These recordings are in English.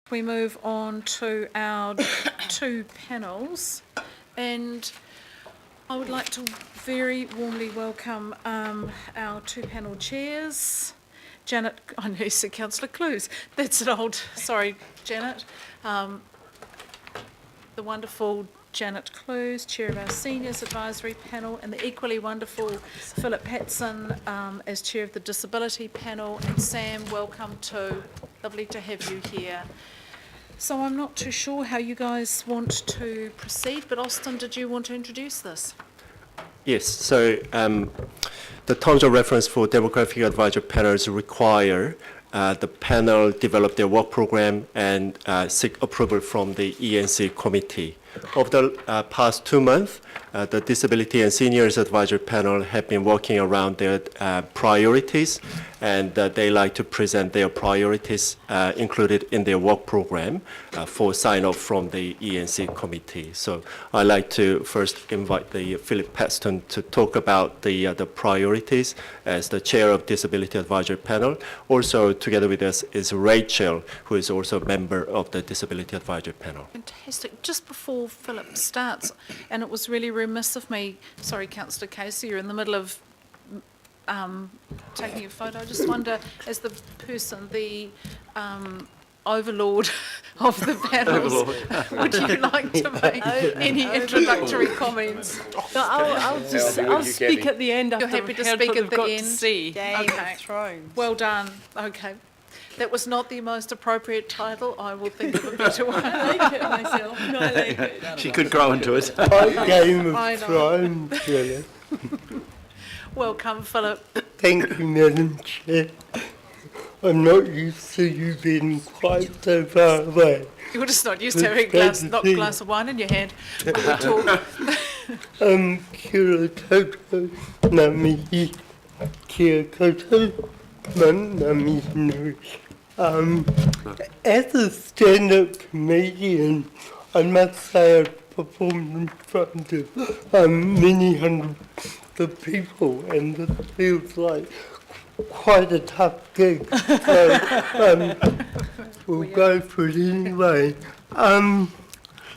We move on to our two panels, and I would like to very warmly welcome our two panel chairs. Janet, I know you said Councillor Clues, that's an old, sorry Janet, the wonderful Janet Clues, Chair of our Seniors Advisory Panel, and the equally wonderful Philip Patson as Chair of the Disability Panel, and Sam, welcome too, lovely to have you here. So I'm not too sure how you guys want to proceed, but Austin, did you want to introduce this? Yes, so the terms of reference for demographic advisory panels require the panel develop their work program and seek approval from the ENC committee. Over the past 2 months, the Disability and Seniors Advisory Panel have been working around their priorities, and they like to present their priorities included in their work program for sign-off from the ENC committee. So I'd like to first invite the Philip Paxton to talk about the priorities as the Chair of Disability Advisory Panel. Also together with us is Rachel, who is also a member of the Disability Advisory Panel. Fantastic. Just before Philip starts, and it was really remiss of me, sorry Councillor Casey, you're in the middle of taking a photo. I just wonder, as the person, the overlord of the panels, would you like to make any introductory comments? No, I'll speak at the end. You're happy to speak at the end? Game Okay. of Thrones. Well done. Okay. That was not the most appropriate title. I will think of a better one. I like it myself. No, I like it. She could grow into it. Game I of know. Thrones, really. Welcome, Philip. Thank you, Madam Chair. I'm not used to you being quite so far away. You're just not used to having a glass of wine in your hand when we talk. Kia toto na mihi, kia toto na mihi. As a stand-up comedian, I must say I've performed in front of many hundreds of people, and it feels like quite a tough gig. So we'll go for it anyway.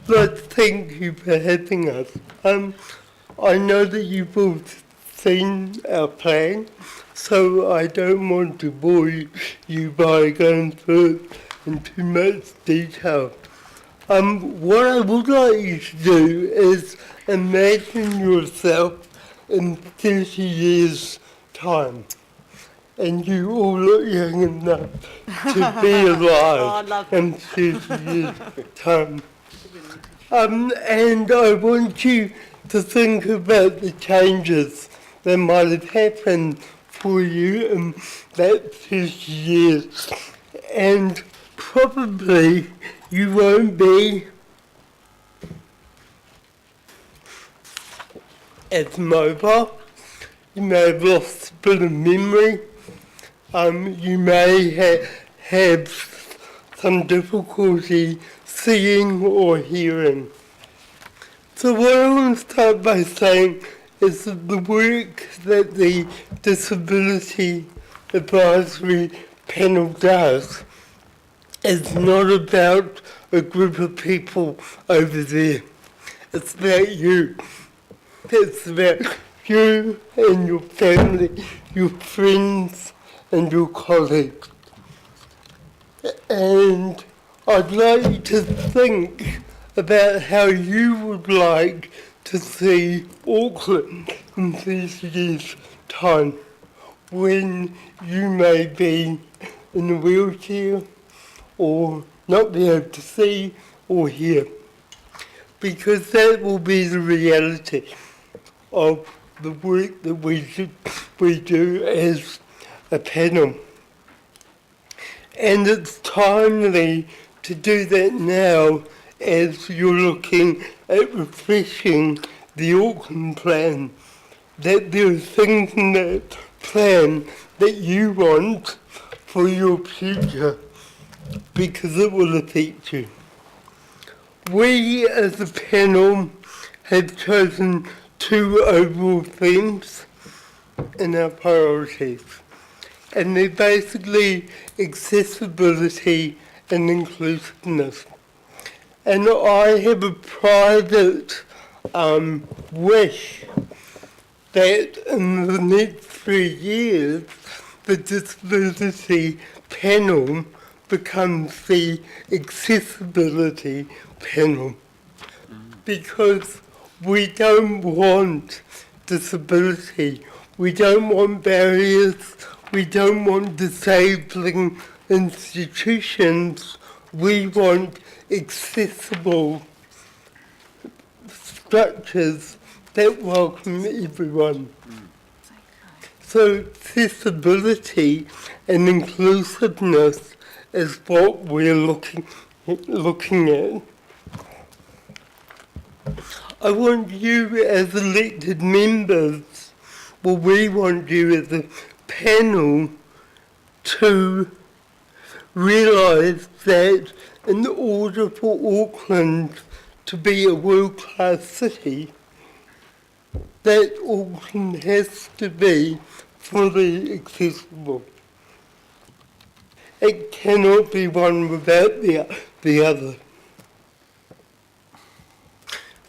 But thank you for having us. I know that you've all seen our plan, so I don't want to bore you by going through it in too much detail. What I would like you to do is imagine yourself in 30 years' time, and you all look young enough to be alive in 30 years' time. And I want you to think about the changes that might have happened for you in that 30 years. And probably you won't be as mobile. You may have lost a bit of memory. You may have some difficulty seeing or hearing. So what I want to start by saying is that the work that the Disability Advisory Panel does is not about a group of people over there. It's about you. It's about you and your family, your friends and your colleagues. And I'd like you to think about how you would like to see Auckland in 30 years' time, when you may be in a wheelchair or not be able to see or hear, because that will be the reality of the work that we do as a panel. And it's timely to do that now, as you're looking at refreshing the Auckland plan, that there are things in that plan that you want for your future, because it will affect you. We as a panel have chosen 2 overall themes in our priorities, and they're basically accessibility and inclusiveness. And I have a private wish that in the next 3 years, the disability panel becomes the accessibility panel. Because we don't want disability, we don't want barriers, we don't want disabling institutions, we want accessible structures that welcome everyone. So accessibility and inclusiveness is what we're looking at. I want you as elected members, well, we want you as a panel to realise that in order for Auckland to be a world-class city, that Auckland has to be fully accessible. It cannot be one without the other.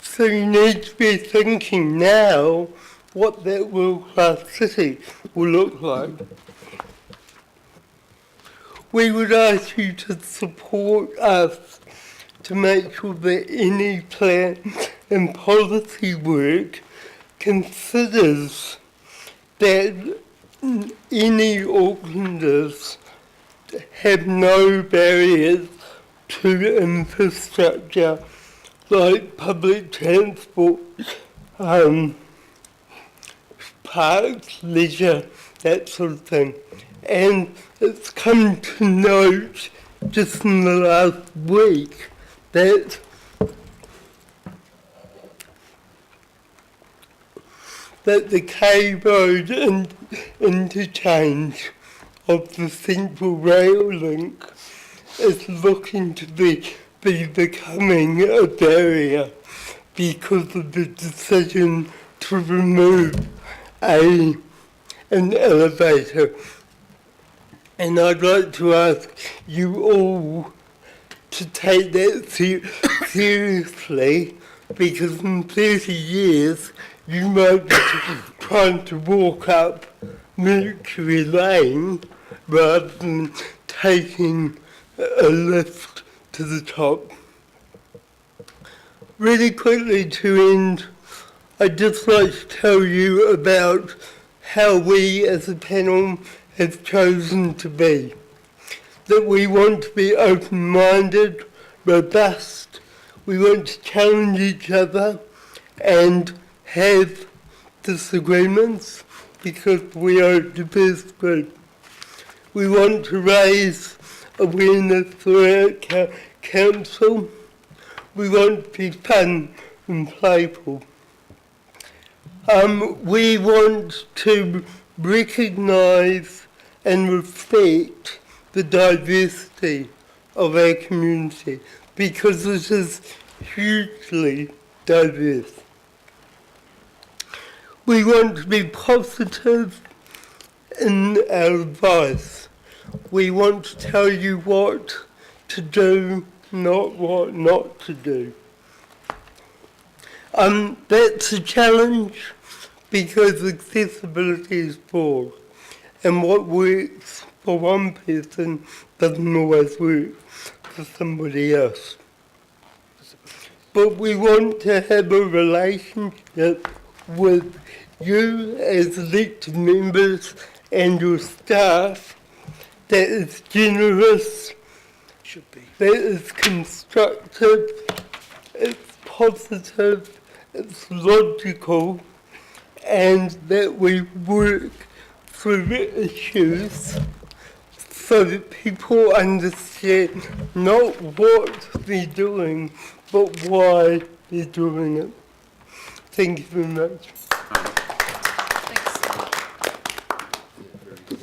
So you need to be thinking now what that world-class city will look like. We would ask you to support us to make sure that any plan and policy work considers that any Aucklanders have no barriers to infrastructure like public transport, parks, leisure, that sort of thing. And it's come to note just in the last week that the K Road interchange of the Central Rail link is looking to be becoming a barrier because of the decision to remove an elevator. And I'd like to ask you all to take that seriously, because in 30 years you might be trying to walk up Mercury Lane rather than taking a lift to the top. Really quickly to end, I'd just like to tell you about how we as a panel have chosen to be. That we want to be open-minded, robust, we want to challenge each other and have disagreements because we are a diverse group. We want to raise awareness throughout council. We want to be fun and playful. We want to recognise and respect the diversity of our community because it is hugely diverse. We want to be positive in our advice. We want to tell you what to do, not what not to do. That's a challenge because accessibility is broad, and what works for one person doesn't always work for somebody else. But we want to have a relationship with you as elected members and your staff that is generous, that is constructive, it's positive, it's logical, and that we work through issues so that people understand not what they're doing, but why they're doing it. Thank you very much. Thanks.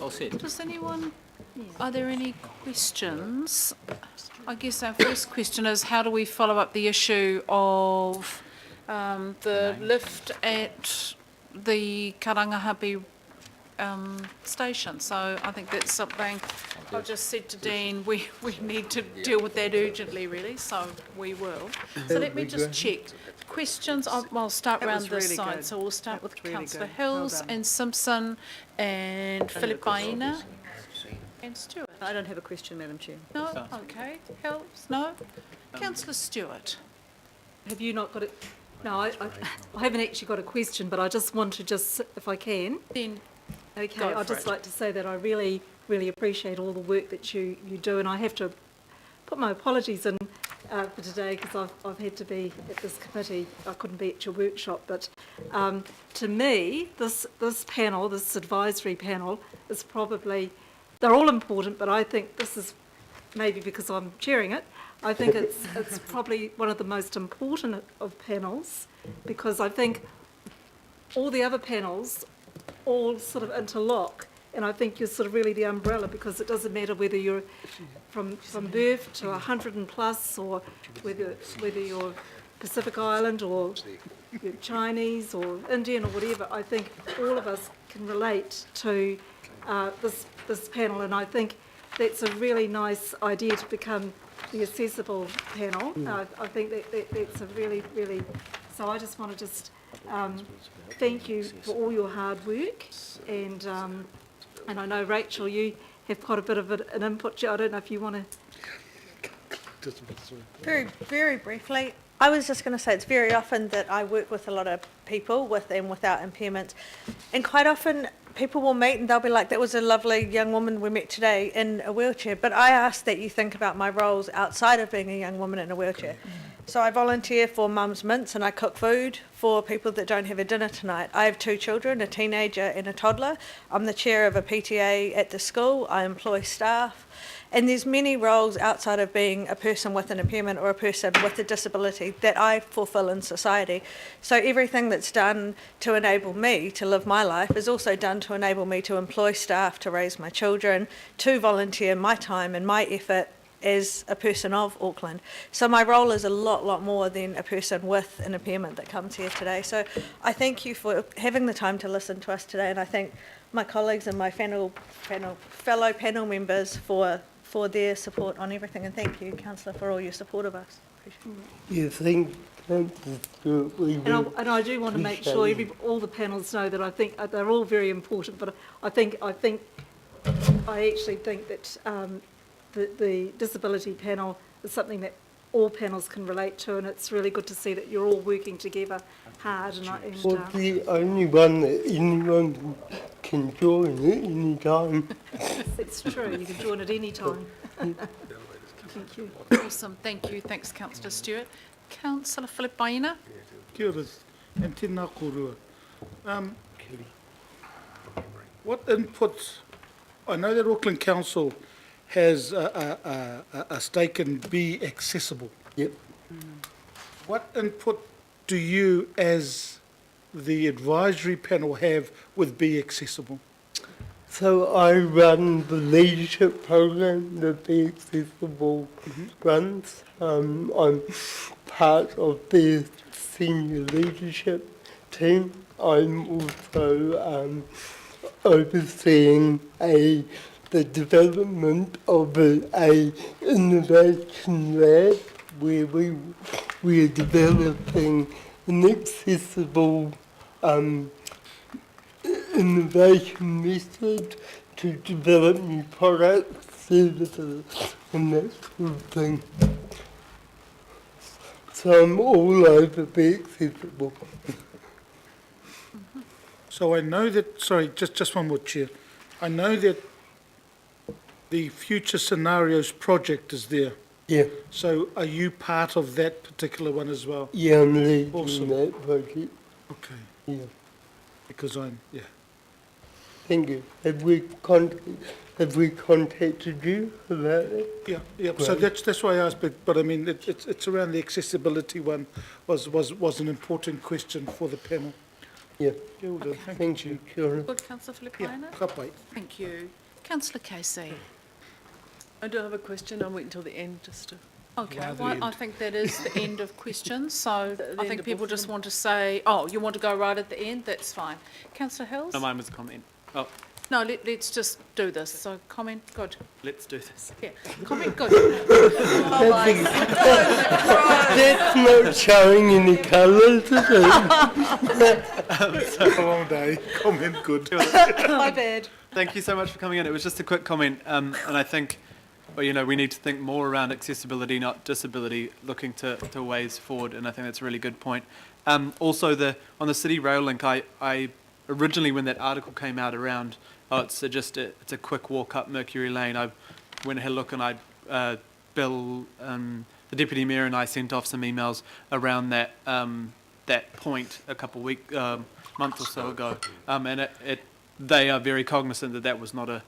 All set. Does anyone, are there any questions? I guess our first question is, how do we follow up the issue of the lift at the Karangahape station. So I think that's something I've just said to Dean, we need to deal with that urgently, really, so we will. So let me just check. Questions, I'll start That round was this really side. good. So we'll start That with was really councillor good. Well Hills done. and Simpson and Philip Baena and Stewart. I don't have a question, Madam Chair. No? Okay. Hills? No? Councillor Stewart? Have you not got it? No, I haven't actually got a question, but I just want to if I can. Then Okay, Go I'd for just it. like to say that I really, really appreciate all the work that you do, and I have to put my apologies in for today because I've had to be at this committee. I couldn't be at your workshop, but to me, this panel, this advisory panel, is probably, they're all important, but I think this is, maybe because I'm chairing it, I think it's probably one of the most important of panels, because I think all the other panels all sort of interlock, and I think you're sort of really the umbrella, because it doesn't matter whether you're from birth to 100 and plus, or whether you're Pacific Island or you're Chinese or Indian or whatever. I think all of us can relate to this panel, and I think that's a really nice idea to become the accessible panel. I think that's a really, really. So I just want to thank you for all your hard work, and I know, Rachel, you have quite a bit of an input. I don't know if you want to. Very, very briefly, I was just going to say it's very often that I work with a lot of people with and without impairments, and quite often people will meet and they'll be like, that was a lovely young woman we met today in a wheelchair, but I ask that you think about my roles outside of being a young woman in a wheelchair. So I volunteer for Mum's Mints and I cook food for people that don't have a dinner tonight. I have 2 children, a teenager and a toddler. I'm the chair of a PTA at the school. I employ staff. And there's many roles outside of being a person with an impairment or a person with a disability that I fulfil in society. So everything that's done to enable me to live my life is also done to enable me to employ staff, to raise my children, to volunteer my time and my effort as a person of Auckland. So my role is a lot more than a person with an impairment that comes here today. So I thank you for having the time to listen to us today, and I thank my colleagues and my fellow panel members for their support on everything, and thank you, Councillor, for all your support of us. You think And I do want to make sure all the panels know that I think they're all very important, but I actually think that the disability panel is something that all panels can relate to, and it's really good to see that you're all working together hard. What's the only one that anyone can join at any time? It's true, you can join at any time. Thank you. Awesome, thank you. Thanks, Councillor Stewart. Councillor Philip Baena? Kia ora, and tēnā kōrua. What inputs, I know that Auckland Council has a stake in Be Accessible. Yep. What input do you as the advisory panel have with Be Accessible? So I run the leadership program that Be Accessible runs. I'm part of their senior leadership team. I'm also overseeing the development of a innovation lab where we are developing an accessible innovation method to develop new products, services, and that sort of thing. So I'm all over Be Accessible. So I know that, sorry, just one more, Chair. I know that the Future Scenarios project is there. Yeah, So are you part of that particular one as well? yeah, I'm leading Awesome. that project. Okay, Yeah, because yeah. thank you. Have we contacted you about it? Yeah. So that's why I asked, but I mean, it's around the accessibility one was an important question for the panel. Yeah, Yeah, well done. thank you, Karen. Good, Councillor Philip Yeah, Baena? ka pai. Thank you. Councillor Casey? I don't have a question. I'll wait until the end just to. Okay, well, I think that is the end of questions, so The I end think of people all just of them. want to say, oh, you want to go right at the end? That's fine. Councillor Hills? No, mine was a comment. Oh, No, let's just do this. So comment, good. Let's do this. Yeah, comment, good. That's not showing any colours, is it? A long day. Comment good. My bad. Thank you so much for coming in. It was just a quick comment, and I think, well, you know, we need to think more around accessibility, not disability, looking to ways forward, and I think that's a really good point. Also, on the City Rail Link, I originally, when that article came out around, it's a quick walk up Mercury Lane, I went and had a look, and Bill, the Deputy Mayor, and I sent off some emails around that point a couple month or so ago, and they are very cognizant that was not a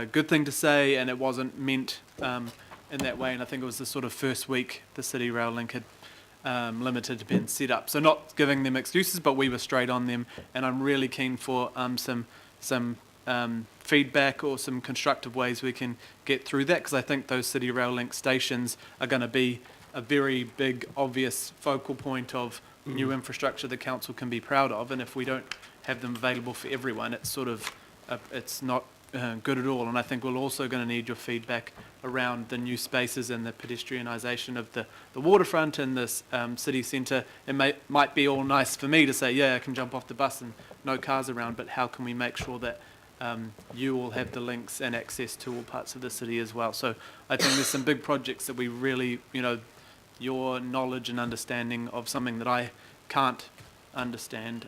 good thing to say, and it wasn't meant in that way. And I think it was the sort of first week the City Rail Link had limited to being set up. So not giving them excuses, but we were straight on them. And I'm really keen for some feedback or some constructive ways we can get through that, because I think those City Rail Link stations are going to be a very big, obvious focal point of new infrastructure the council can be proud of. And if we don't have them available for everyone, it's sort of it's not good at all. And I think we're also going to need your feedback around the new spaces and the pedestrianisation of the waterfront and this city centre. It might be all nice for me to say, yeah, I can jump off the bus and no cars around, but how can we make sure that you all have the links and access to all parts of the city as well? So I think there's some big projects that we really, you know, your knowledge and understanding of something that I can't understand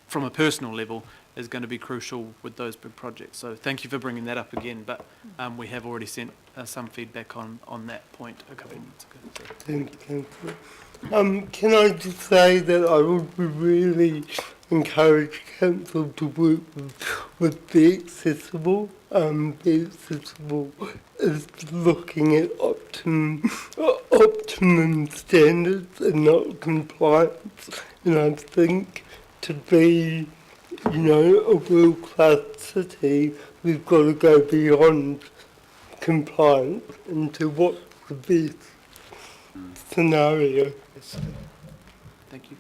from a personal level is going to be crucial with those big projects. So thank you for bringing that up again, but we have already sent some feedback on that point a couple of minutes ago. So. Thank you. Can I just say that I would really encourage council to work with the accessible. The accessible is looking at optimum standards and not compliance. And I think to be, you know, a world-class city, we've got to go beyond compliance into what's the best scenario. Thank you.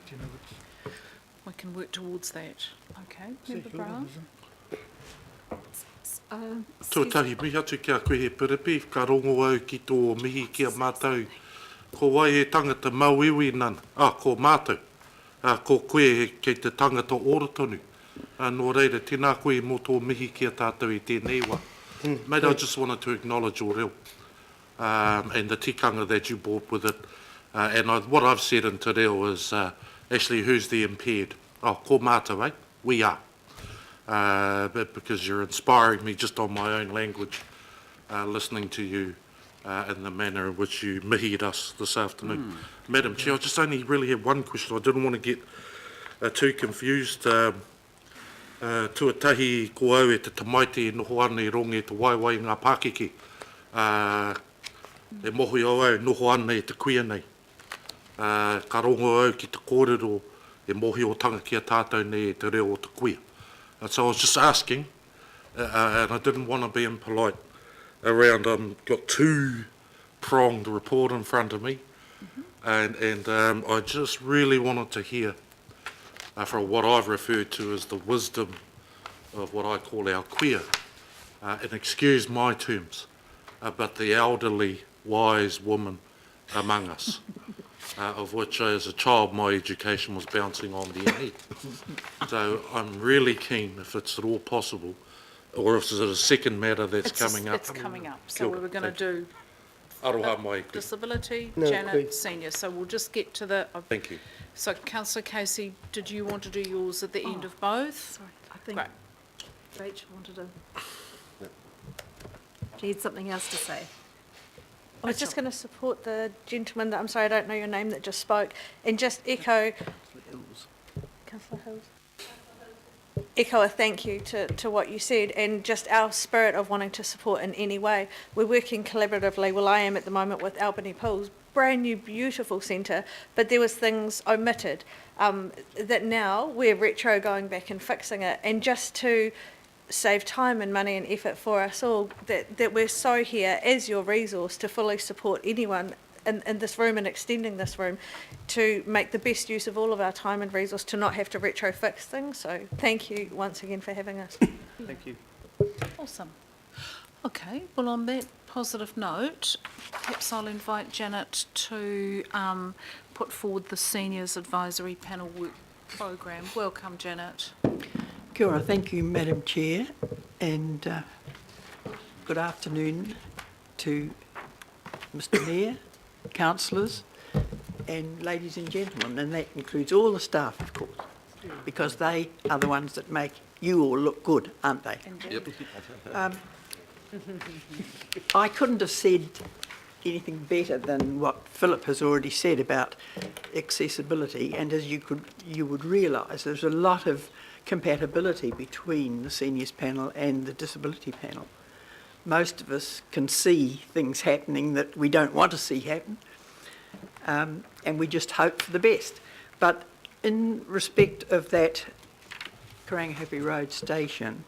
We can work towards that. Okay, Member Brown. Tuatahi mihi atu kia koe he piripi, ka rongo au ki tō mihi kia mātou. Ko wai he tangata mauiwi nana, ko mātou. Ko koe kei te tangata oratonu. Nō reira, tēnā koe mō tō mihi kia tātou I tēnei wā. Mate, I just wanted to acknowledge your reo and the tikanga that you brought with it. What I've said in te reo is actually who's the impaired. Ko mātou, eh? We are. But because you're inspiring me just on my own language, listening to you in the manner in which you mihied us this afternoon. Madam Chair, I just only really have one question. I didn't want to get too confused. Tuatahi ko au e te tamaiti e noho ana I rongo e te waiwai ngā Pākeke. E mohi au noho ana e te kuia nei. Ka rongo au ki te kōrero e mohi o tanga ki a tātou nei e te reo o te kuia. So I was just asking, and I didn't want to be impolite around, got two-pronged report in front of me, and I just really wanted to hear from what I've referred to as the wisdom of what I call our queer, and excuse my terms, but the elderly, wise woman among us. Of which, as a child, my education was bouncing on the head. So I'm really keen, if it's at all possible, or if there's a second matter that's coming up. It's coming up. So we were going to do Aroha mai koe. disability, No, Janet, please. senior. So we'll just get to the... Thank you. So Councillor Casey, did you want to do yours at the end of both? Sorry, I think Great. Rachel wanted to... She had something else to say. I was just going to support the gentleman that, I'm sorry, I don't know your name, that just spoke, and just echo... Councillor Hills. Echo a thank you to what you said, and just our spirit of wanting to support in any way. We're working collaboratively, well I am at the moment with Albany Pools, brand new beautiful centre, but there was things omitted that now we're retro going back and fixing it, and just to save time and money and effort for us all, that we're so here as your resource to fully support anyone in this room and extending this room to make the best use of all of our time and resource to not have to retro fix things. So thank you once again for having us. Thank you. Awesome. Okay, well, on that positive note, perhaps I'll invite Janet to put forward the Seniors Advisory Panel Work Programme. Welcome, Janet. Kia ora, thank you, Madam Chair, and good afternoon to Mr Mayor, councillors, and ladies and gentlemen, and that includes all the staff, of course, because they are the ones that make you all look good, aren't they? I couldn't have said anything better than what Philip has already said about accessibility, and as you would realise, there's a lot of compatibility between the seniors panel and the disability panel. Most of us can see things happening that we don't want to see happen, and we just hope for the best. But in respect of that Karangahape Road station,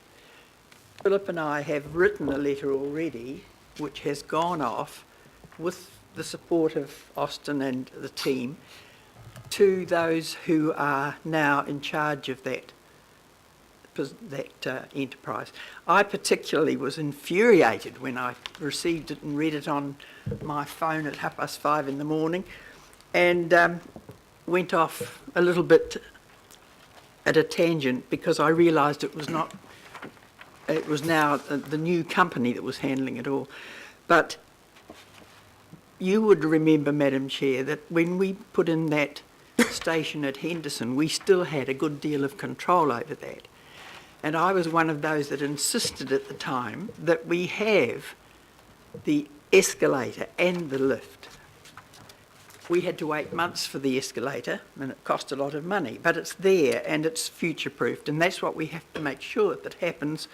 Philip and I have written a letter already which has gone off with the support of Austin and the team to those who are now in charge of that enterprise. I particularly was infuriated when I received it and read it on my phone at 5:30 in the morning, and went off a little bit at a tangent because I realised it was now the new company that was handling it all. But you would remember, Madam Chair, that when we put in that station at Henderson, we still had a good deal of control over that. And I was one of those that insisted at the time that we have the escalator and the lift. We had to wait months for the escalator, and it cost a lot of money, but it's there and it's future-proofed, and that's what we have to make sure that happens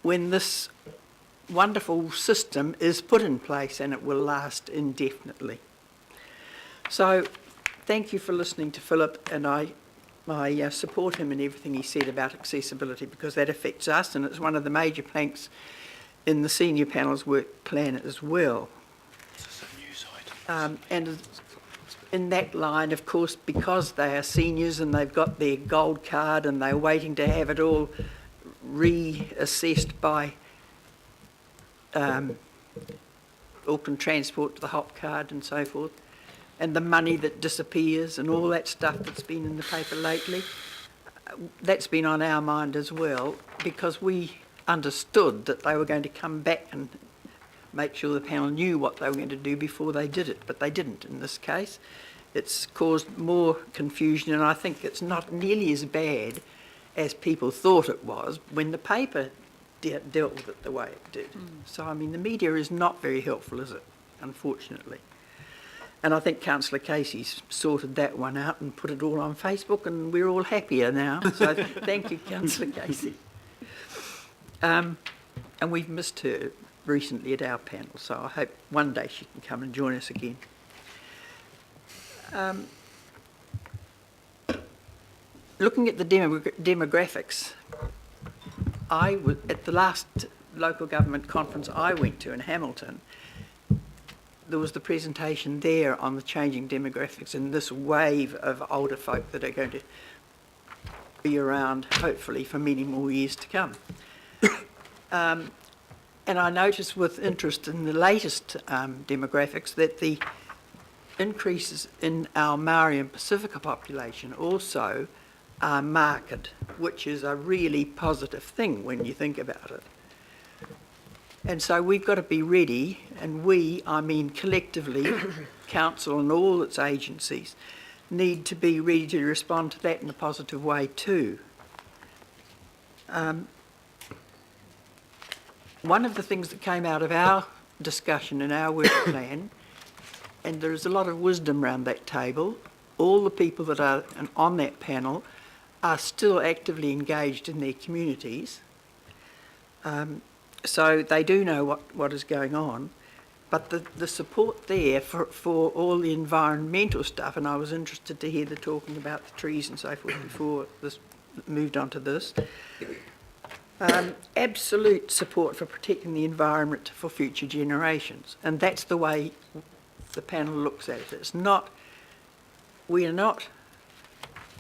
when this wonderful system is put in place, and it will last indefinitely. So thank you for listening to Philip, and I support him in everything he said about accessibility, because that affects us, and it's one of the major planks in the senior panel's work plan as well. And in that line, of course, because they are seniors and they've got their gold card and they're waiting to have it all reassessed by Auckland Transport to the HOP card and so forth, and the money that disappears and all that stuff that's been in the paper lately, that's been on our mind as well, because we understood that they were going to come back and make sure the panel knew what they were going to do before they did it, but they didn't in this case. It's caused more confusion, and I think it's not nearly as bad as people thought it was when the paper dealt with it the way it did. So, I mean, the media is not very helpful, is it, unfortunately? And I think Councillor Casey's sorted that one out and put it all on Facebook, and we're all happier now. So thank you, Councillor Casey. And we've missed her recently at our panel, so I hope one day she can come and join us again. Looking at the demographics, at the last local government conference I went to in Hamilton, there was the presentation there on the changing demographics and this wave of older folk that are going to be around, hopefully, for many more years to come. And I noticed with interest in the latest demographics that the increases in our Maori and Pacifica population also are marked, which is a really positive thing when you think about it. And so we've got to be ready, and I mean collectively, council and all its agencies, need to be ready to respond to that in a positive way too. One of the things that came out of our discussion and our work plan, and there is a lot of wisdom around that table, all the people that are on that panel are still actively engaged in their communities. So they do know what is going on, but the support there for all the environmental stuff, and I was interested to hear the talking about the trees and so forth before this moved on to this. Absolute support for protecting the environment for future generations, and that's the way the panel looks at it. It's not, we are not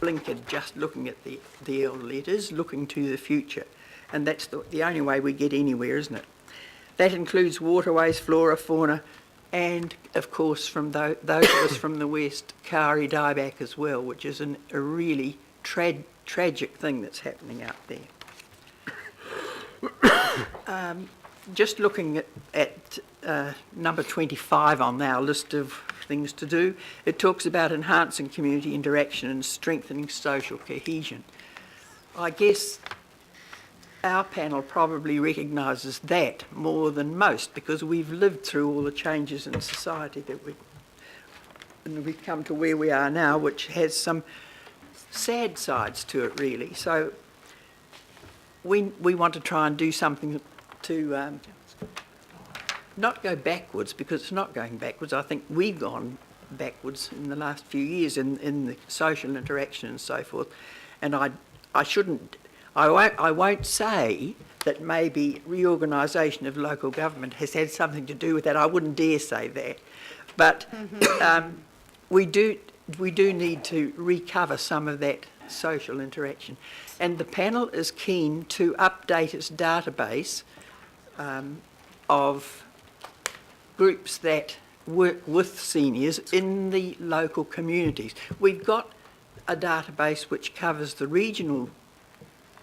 blinkered just looking at the elderly, it is looking to the future. and that's the only way we get anywhere, isn't it? That includes waterways, flora, fauna, and of course from those of us from the west, Kāori dieback as well, which is a really tragic thing that's happening out there. Just looking at number 25 on our list of things to do, it talks about enhancing community interaction and strengthening social cohesion. I guess our panel probably recognises that more than most, because we've lived through all the changes in society that we've come to where we are now, which has some sad sides to it really. So we want to try and do something to not go backwards, because it's not going backwards. I think we've gone backwards in the last few years in the social interaction and so forth. And I won't say that maybe reorganisation of local government has had something to do with that. I wouldn't dare say that. But we do need to recover some of that social interaction. And the panel is keen to update its database of groups that work with seniors in the local communities. We've got a database which covers the regional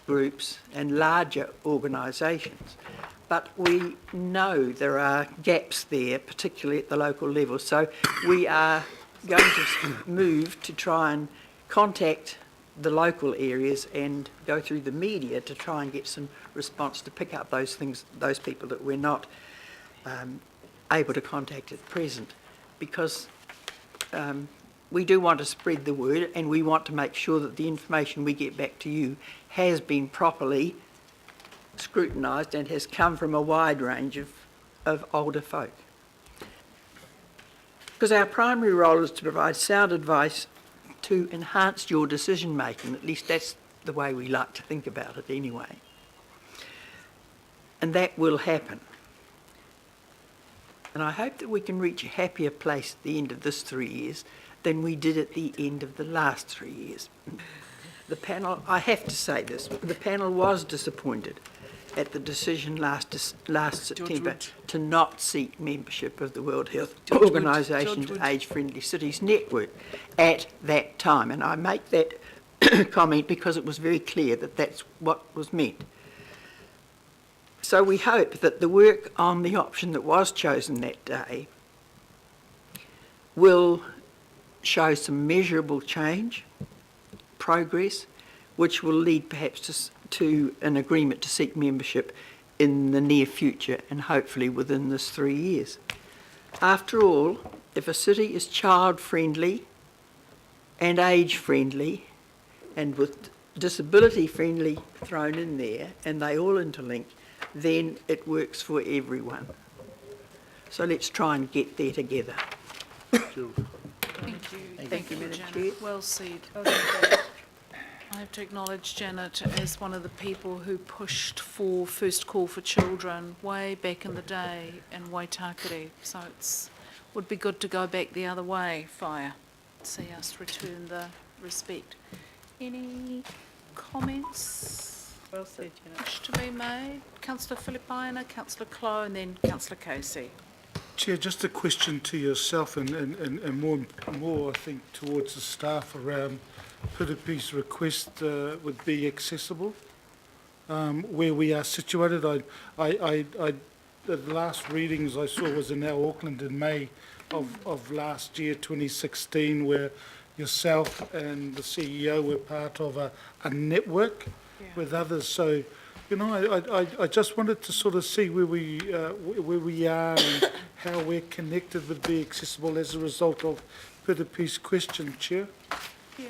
groups and larger organisations, but we know there are gaps there, particularly at the local level. So we are going to move to try and contact the local areas and go through the media to try and get some response to pick up those things, those people that we're not able to contact at present, because we do want to spread the word, and we want to make sure that the information we get back to you has been properly scrutinised and has come from a wide range of older folk. Because our primary role is to provide sound advice to enhance your decision making. At least that's the way we like to think about it anyway. And that will happen. And I hope that we can reach a happier place at the end of this 3 years than we did at the end of the last 3 years. The panel, I have to say this, the panel was disappointed at the decision last September to not seek membership of the World Health Organisation's Age-Friendly Cities Network at that time. And I make that comment because it was very clear that that's what was meant. So we hope that the work on the option that was chosen that day will show some measurable change, progress, which will lead perhaps to an agreement to seek membership in the near future, and hopefully within this 3 years. After all, if a city is child-friendly and age-friendly and with disability-friendly thrown in there, and they all interlink, then it works for everyone. So let's try and get there together. Thank you. Thank you, Madam Janet. Chair. Well said. I have to acknowledge Janet as one of the people who pushed for First Call for Children way back in the day in Waitakere. So it would be good to go back the other way, Fire. See us return the respect. Any comments? Well said, Janet. Wish to be made? Councillor Filipaina, Councillor Clow, and then Councillor Casey. Chair, just a question to yourself and more I think towards the staff around Piripi's request would be accessible. Where we are situated, the last readings I saw was in our Auckland in May of last year, 2016, where yourself and the CEO were part of a network with others. So, you know, I just wanted to sort of see where we are and how we're connected would be accessible as a result of Piripi's question, Chair. Yeah,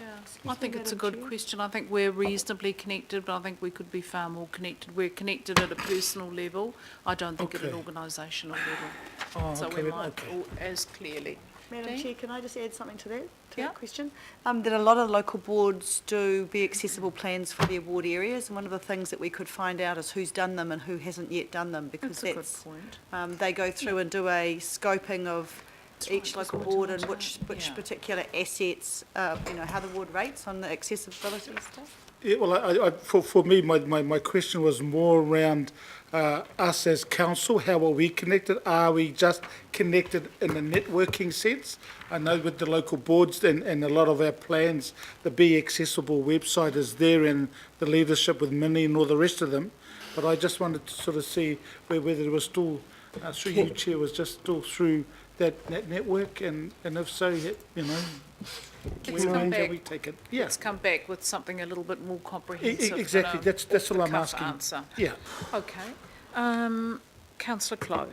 I think it's a good question. I think we're reasonably connected, but I think we could be far more connected. We're connected at a personal level. I don't think at an organisational level. So we might all as clearly. Madam Chair, can I just add something to that Yeah. question? That a lot of local boards do be accessible plans for their ward areas, and one of the things that we could find out is who's done them and who hasn't yet done them, because That's a good point. they go through and do a scoping of each right, local there's board and more which time. Yeah. particular assets, you know, how the ward rates on the accessibility stuff. Yeah, well, for me, my question was more around us as council. How are we connected? Are we just connected in a networking sense? I know with the local boards and a lot of our plans, the Be Accessible website is there and the leadership with Minnie and all the rest of them. But I just wanted to sort of see whether it was still, through you, Chair, was just still through that network, and if so, you know, Let's come when back. can we take it? Yeah. Let's come back with something a little bit more comprehensive. Exactly, than a that's all I'm off-the-cuff asking. answer. Yeah. Okay. Councillor Clow.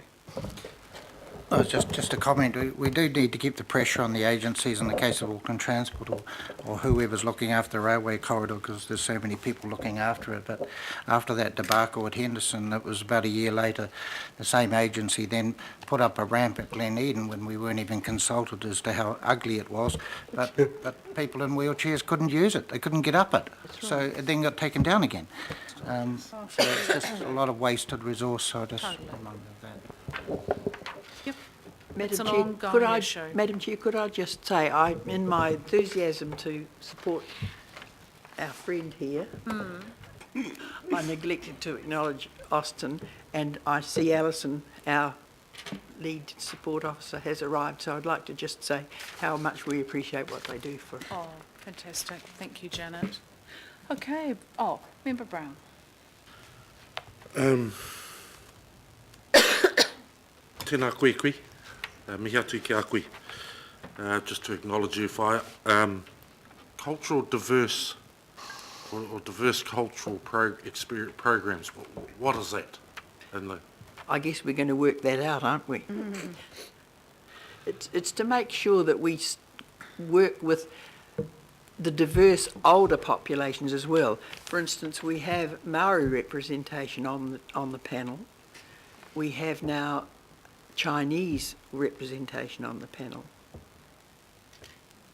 Just a comment. We do need to keep the pressure on the agencies in the case of Auckland Transport or whoever's looking after the railway corridor, because there's so many people looking after it. But after that debacle at Henderson, it was about a year later, the same agency then put up a ramp at Glen Eden when we weren't even consulted as to how ugly it was. But people in wheelchairs couldn't use it. They couldn't get up it. So it then got taken down again. So it's just a lot of wasted resource. So I just remind of that. It's an Chair, ongoing issue. Madam Chair, could I just say, in my enthusiasm to support our friend here, I neglected to acknowledge Austin, and I see Alison, our lead support officer, has arrived, so I'd like to just say how much we appreciate what they do for. Oh, fantastic. Thank you, Janet. Okay. Oh, Member Brown. Tēnā koe. Mihi atu ki a koe. Just to acknowledge you, Whaia. Cultural diverse, or diverse cultural programs, what is that? I guess we're going to work that out, aren't we? It's to make sure that we work with the diverse older populations as well. For instance, we have Maori representation on the panel. We have now Chinese representation on the panel.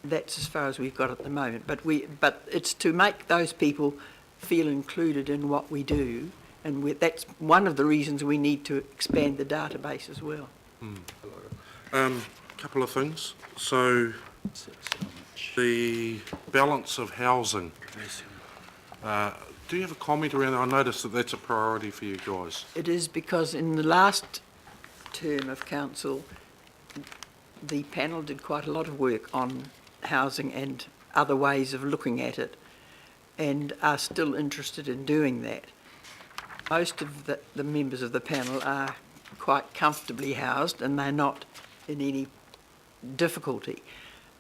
That's as far as we've got at the moment. But it's to make those people feel included in what we do, and that's one of the reasons we need to expand the database as well. Couple of things. So the balance of housing. Do you have a comment around that? I noticed that that's a priority for you guys. It is, because in the last term of council, the panel did quite a lot of work on housing and other ways of looking at it, and are still interested in doing that. Most of the members of the panel are quite comfortably housed, and they're not in any difficulty,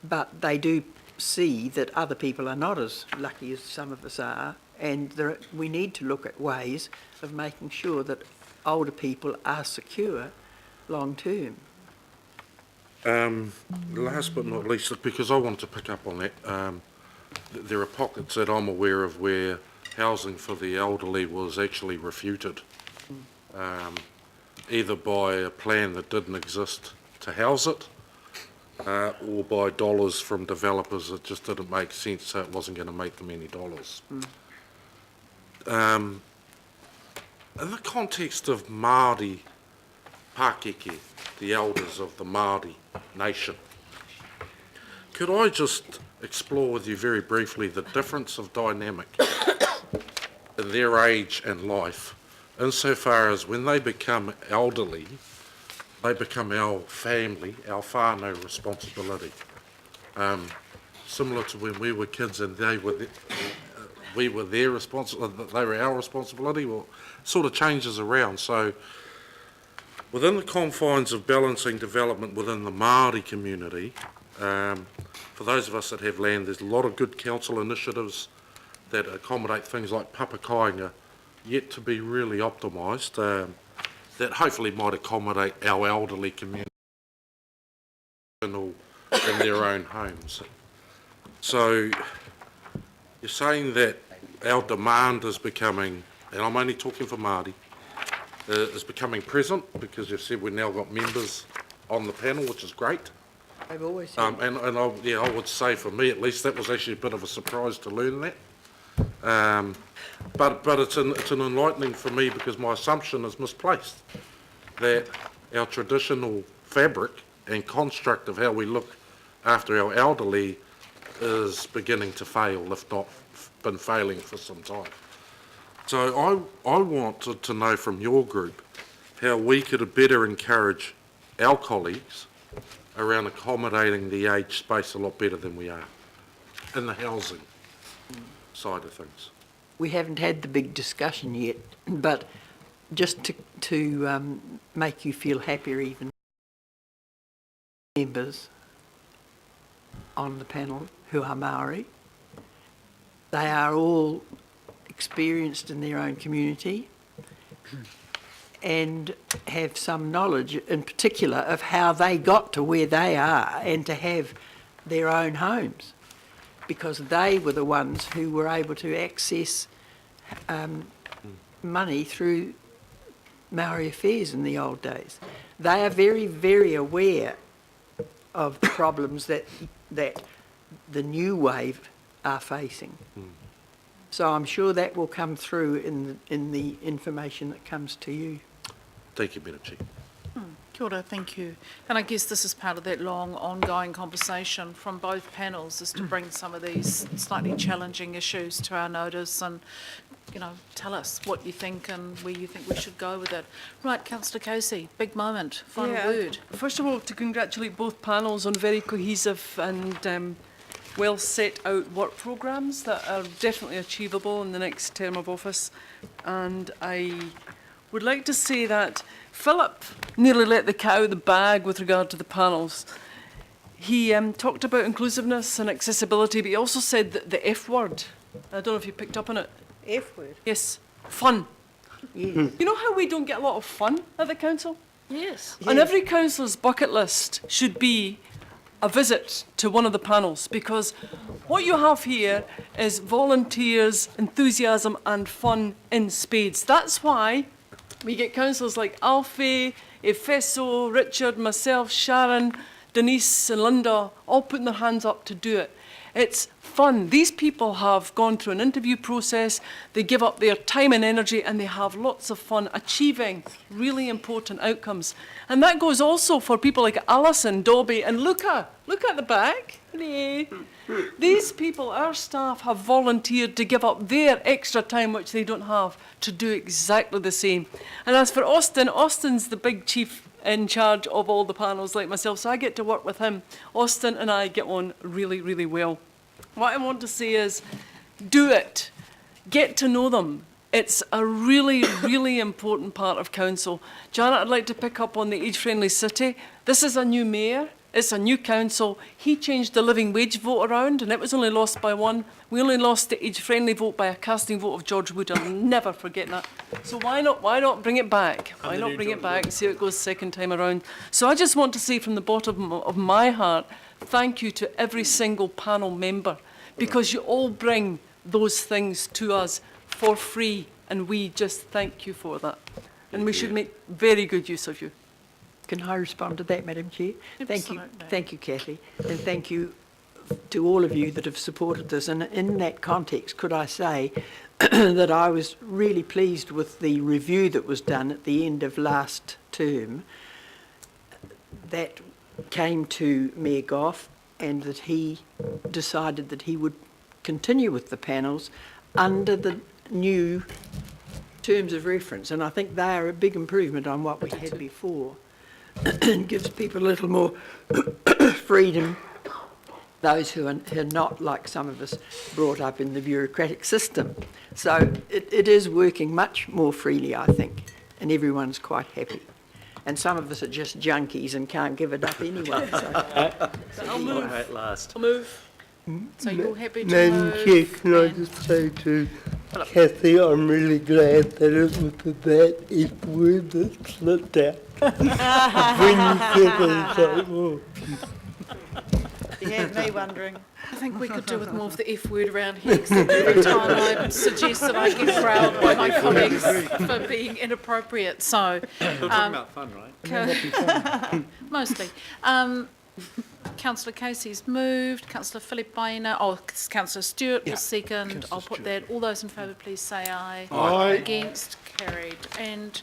but they do see that other people are not as lucky as some of us are, and we need to look at ways of making sure that older people are secure long term. Last but not least, because I want to pick up on that, there are pockets that I'm aware of where housing for the elderly was actually refuted, either by a plan that didn't exist to house it, or by dollars from developers that just didn't make sense, so it wasn't going to make them any dollars. In the context of Māori Pākeke, the elders of the Māori nation, could I just explore with you very briefly the difference of dynamic in their age and life, insofar as when they become elderly, they become our family, our whānau responsibility. Similar to when we were kids and we were their responsibility, they were our responsibility. Well, it sort of changes around. So within the confines of balancing development within the Māori community, for those of us that have land, there's a lot of good council initiatives that accommodate things like papakainga, yet to be really optimised, that hopefully might accommodate our elderly community in their own homes. So you're saying that our demand is becoming, and I'm only talking for Māori, is becoming present, because you've said we've now got members on the panel, which is great. I've always said I would say for me at least that was actually a bit of a surprise to learn that. But it's an enlightening for me, because my assumption is misplaced, that our traditional fabric and construct of how we look after our elderly is beginning to fail, if not been failing for some time. So I wanted to know from your group how we could better encourage our colleagues around accommodating the aged space a lot better than we are in the housing side of things. We haven't had the big discussion yet, but just to make you feel happier even, members on the panel who are Maori, they are all experienced in their own community and have some knowledge in particular of how they got to where they are and to have their own homes, because they were the ones who were able to access money through Maori affairs in the old days. They are very, very aware of the problems that the new wave are facing. So I'm sure that will come through in the information that comes to you. Thank you, Madam Chair. Kia ora, thank you. And I guess this is part of that long ongoing conversation from both panels, is to bring some of these slightly challenging issues to our notice and, you know, tell us what you think and where you think we should go with it. Right, Councillor Casey, big moment, final word. First of all, to congratulate both panels on very cohesive and well set out work programmes that are definitely achievable in the next term of office. And I would like to say that Philip nearly let the cow out of the bag with regard to the panels. He talked about inclusiveness and accessibility, but he also said that the F word. I don't know if you picked up on it. F word. Yes, fun. Yeah. You know how we don't get a lot of fun at the council? Yes. And every councillor's bucket list should be a visit to one of the panels, because what you have here is volunteers, enthusiasm and fun in spades. That's why we get councillors like Alfie, Efeso, Richard, myself, Sharon, Denise and Linda all putting their hands up to do it. It's fun. These people have gone through an interview process, they give up their time and energy and they have lots of fun achieving really important outcomes. And that goes also for people like Alison, Dobby and Luca. Look at the back. Hey. These people, our staff, have volunteered to give up their extra time, which they don't have, to do exactly the same. And as for Austin, Austin's the big chief in charge of all the panels like myself, so I get to work with him. Austin and I get on really, really well. What I want to say is, do it. Get to know them. It's a really, really important part of council. Janet, I'd like to pick up on the age-friendly city. This is a new mayor. It's a new council. He changed the living wage vote around and it was only lost by one. We only lost the age-friendly vote by a casting vote of George Wood. I'll never forget that. So why not bring it back? Why not bring it back and see how it goes second time around? So I just want to say from the bottom of my heart, thank you to every single panel member, because you all bring those things to us for free and we just thank you for that. And we should make very good use of you. Can I respond to that, Madam Chair? Absolutely. Thank you, Kathy, and thank you to all of you that have supported this. And in that context, could I say that I was really pleased with the review that was done at the end of last term that came to Mayor Goff, and that he decided that he would continue with the panels under the new terms of reference. And I think they are a big improvement on what we had before. It gives people a little more freedom, those who are not, like some of us, brought up in the bureaucratic system. So it is working much more freely, I think, and everyone's quite happy. And some of us are just junkies and can't give it up anyway. So. I'll move. At last. I'll move. So you're happy to Madam move? Chair, can I and- just say to Kathy, I'm really glad that it was that F word that slipped out. When you said it, it's like, oh. You had me wondering. I think we could do with more of the F word around here, except every time I suggest that I get growled by my colleagues for being inappropriate. So, We're talking about fun, right? mostly. Councillor Casey's moved, Councillor Philip Baina, Councillor Stewart will second. I'll put that. All those in favour, please say aye. Aye. Against, carried. And